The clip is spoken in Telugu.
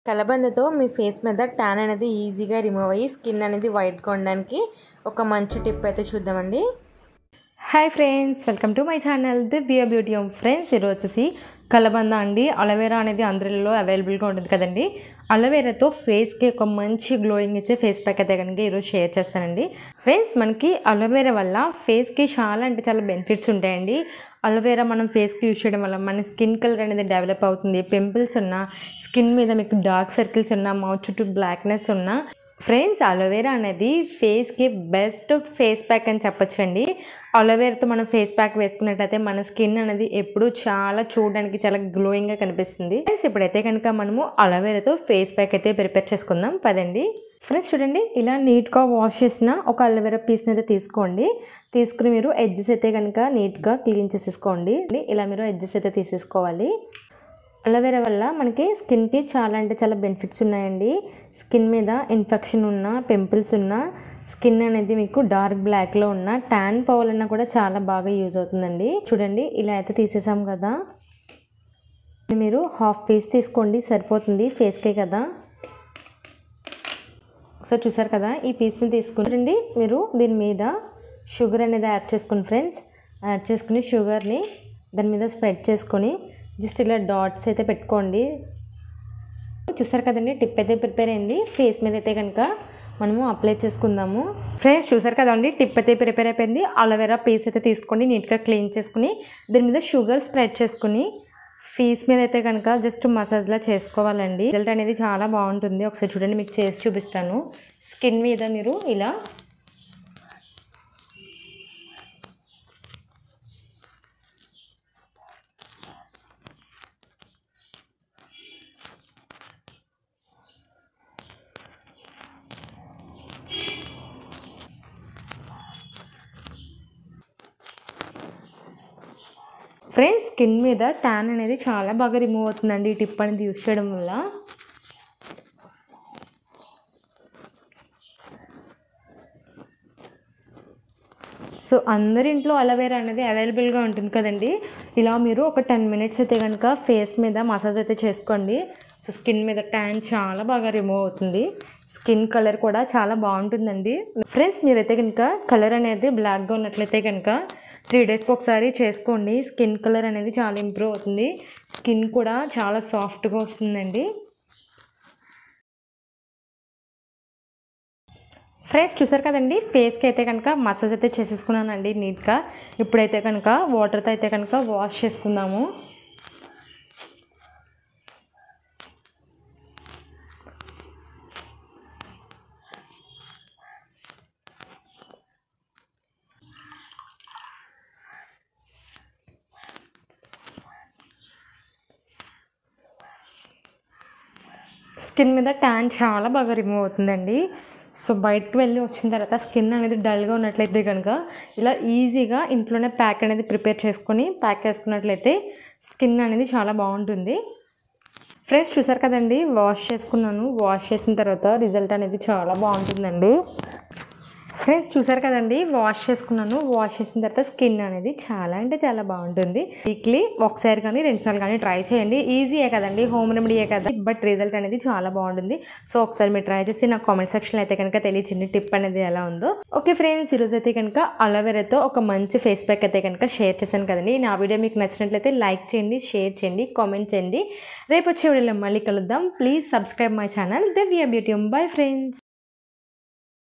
కలబందతో మీ ఫేస్ మీద ట్యాన్ అనేది ఈజీగా రిమూవ్ అయ్యి స్కిన్ అనేది వైట్గా ఉండడానికి ఒక మంచి టిప్ అయితే చూద్దామండి. Hi friends, welcome to my channel Divya beauty home. Friends, ఈరోజు వచ్చేసి కలబంద అండి. అలోవెరా అనేది అందరిలో అవైలబుల్గా ఉంటుంది కదండి. అలోవెరాతో ఫేస్కి ఒక మంచి గ్లోయింగ్ ఇచ్చే ఫేస్ ప్యాక్ అయితే కనుక ఈరోజు షేర్ చేస్తానండి. ఫ్రెండ్స్, మనకి అలోవెరా వల్ల ఫేస్కి చాలా చాలా బెనిఫిట్స్ ఉంటాయండి. అలోవెరా మనం ఫేస్కి యూజ్ చేయడం వల్ల మన స్కిన్ కలర్ అనేది డెవలప్ అవుతుంది. పింపుల్స్ ఉన్నా, స్కిన్ మీద మీకు డార్క్ సర్కిల్స్ ఉన్నా, మౌత్ చుట్టూ బ్లాక్నెస్ ఉన్నా, ఫ్రెండ్స్ అలోవెరా అనేది ఫేస్కి బెస్ట్ ఫేస్ ప్యాక్ అని చెప్పొచ్చండి. అలోవెరాతో మనం ఫేస్ ప్యాక్ వేసుకున్నట్టయితే మన స్కిన్ అనేది ఎప్పుడు చూడడానికి చాలా గ్లోయింగ్గా కనిపిస్తుంది. ఫ్రెండ్స్, ఇప్పుడైతే కనుక మనము అలోవెరాతో ఫేస్ ప్యాక్ అయితే ప్రిపేర్ చేసుకుందాం పదండి. ఫ్రెండ్స్ చూడండి, ఇలా నీట్గా వాష్ చేసిన ఒక అలోవెరా పీస్ని అయితే తీసుకోండి. తీసుకుని మీరు ఎడ్జెస్ అయితే కనుక నీట్గా క్లీన్ చేసేసుకోండి. ఇలా మీరు ఎడ్జెస్ అయితే తీసేసుకోవాలి. అలోవెరా వల్ల మనకి స్కిన్కి చాలా బెనిఫిట్స్ ఉన్నాయండి. స్కిన్ మీద ఇన్ఫెక్షన్ ఉన్న, పింపుల్స్ ఉన్న, స్కిన్ అనేది మీకు డార్క్ బ్లాక్లో ఉన్న ట్యాన్ పోవాలన్నా కూడా చాలా బాగా యూజ్ అవుతుందండి. చూడండి, ఇలా అయితే తీసేసాం కదా. మీరు హాఫ్ పీస్ తీసుకోండి, సరిపోతుంది ఫేస్కే కదా. సో చూసారు కదా, ఈ పీస్ని తీసుకుని మీరు దీని మీద షుగర్ అనేది యాడ్ చేసుకోండి. ఫ్రెండ్స్, యాడ్ చేసుకుని షుగర్ని దాని మీద స్ప్రెడ్ చేసుకొని జస్ట్ ఇలా డాట్స్ అయితే పెట్టుకోండి. చూసారు కదండి, టిప్ అయితే ప్రిపేర్ అయింది. ఫేస్ మీద అయితే కనుక మనము అప్లై చేసుకుందాము. ఫ్రెండ్స్ చూసారు కదండి, టిప్ అయితే ప్రిపేర్ అయిపోయింది. అలోవెరా పీస్ అయితే తీసుకోండి, నీట్గా క్లీన్ చేసుకుని దీని మీద షుగర్ స్ప్రెడ్ చేసుకుని ఫేస్ మీద అయితే కనుక జస్ట్ మసాజ్లా చేసుకోవాలండి. రిజల్ట్ అనేది చాలా బాగుంటుంది. ఒకసారి చూడండి, మీకు చేసి చూపిస్తాను. స్కిన్ మీద మీరు ఇలా ఫ్రెండ్స్, స్కిన్ మీద ట్యాన్ అనేది చాలా బాగా రిమూవ్ అవుతుందండి ఈ టిప్ అనేది యూజ్ చేయడం వల్ల. సో అందరింట్లో అలోవెరా అనేది అవైలబుల్గా ఉంటుంది కదండి. ఇలా మీరు ఒక 10 మినిట్స్ అయితే కనుక ఫేస్ మీద మసాజ్ అయితే చేసుకోండి. సో స్కిన్ మీద ట్యాన్ చాలా బాగా రిమూవ్ అవుతుంది. స్కిన్ కలర్ కూడా చాలా బాగుంటుందండి. ఫ్రెండ్స్, మీరైతే కనుక కలర్ అనేది బ్లాక్గా ఉన్నట్లయితే కనుక 3 డేస్కి ఒకసారి చేసుకోండి. స్కిన్ కలర్ అనేది చాలా ఇంప్రూవ్ అవుతుంది. స్కిన్ కూడా చాలా సాఫ్ట్గా వస్తుందండి. ఫ్రెండ్స్ చూసారు కదండి, ఫేస్కి అయితే కనుక మసాజ్ అయితే చేసేసుకున్నానండి నీట్గా. ఇప్పుడైతే కనుక వాటర్తో అయితే కనుక వాష్ చేసుకుందాము. స్కిన్ మీద ట్యాన్ చాలా బాగా రిమూవ్ అవుతుందండి. సో బయటకు వెళ్ళి వచ్చిన తర్వాత స్కిన్ అనేది డల్గా ఉన్నట్లయితే కనుక ఇలా ఈజీగా ఇంట్లోనే ప్యాక్ అనేది ప్రిపేర్ చేసుకొని ప్యాక్ చేసుకున్నట్లయితే స్కిన్ అనేది చాలా బాగుంటుంది. ఫ్రెండ్స్ చూసారు కదండి, వాష్ చేసుకున్నాను. వాష్ చేసిన తర్వాత రిజల్ట్ అనేది చాలా బాగుంటుందండి. ఫ్రెండ్స్ చూసారు కదండి, వాష్ చేసుకున్నాను. వాష్ చేసిన తర్వాత స్కిన్ అనేది చాలా బాగుంటుంది. వీక్లీ ఒకసారి కానీ 2 సార్లు కానీ ట్రై చేయండి. ఈజీయే కదండి, హోమ్ రెమెడీయే కదా, బట్ రిజల్ట్ అనేది చాలా బాగుంటుంది. సో ఒకసారి మీరు ట్రై చేసి నాకు కామెంట్ సెక్షన్లో అయితే కనుక తెలియచేయండి టిప్ అనేది ఎలా ఉందో. ఓకే ఫ్రెండ్స్, ఈరోజు అయితే కనుక అలోవెరాతో ఒక మంచి ఫేస్ ప్యాక్ అయితే కనుక షేర్ చేశాను కదండి. నా వీడియో మీకు నచ్చినట్లయితే లైక్ చేయండి, షేర్ చేయండి, కామెంట్ చేయండి. రేపు వచ్చే వీడియోలో మళ్ళీ కలుద్దాం. Please subscribe my channel Divya beauty home. Bye friends.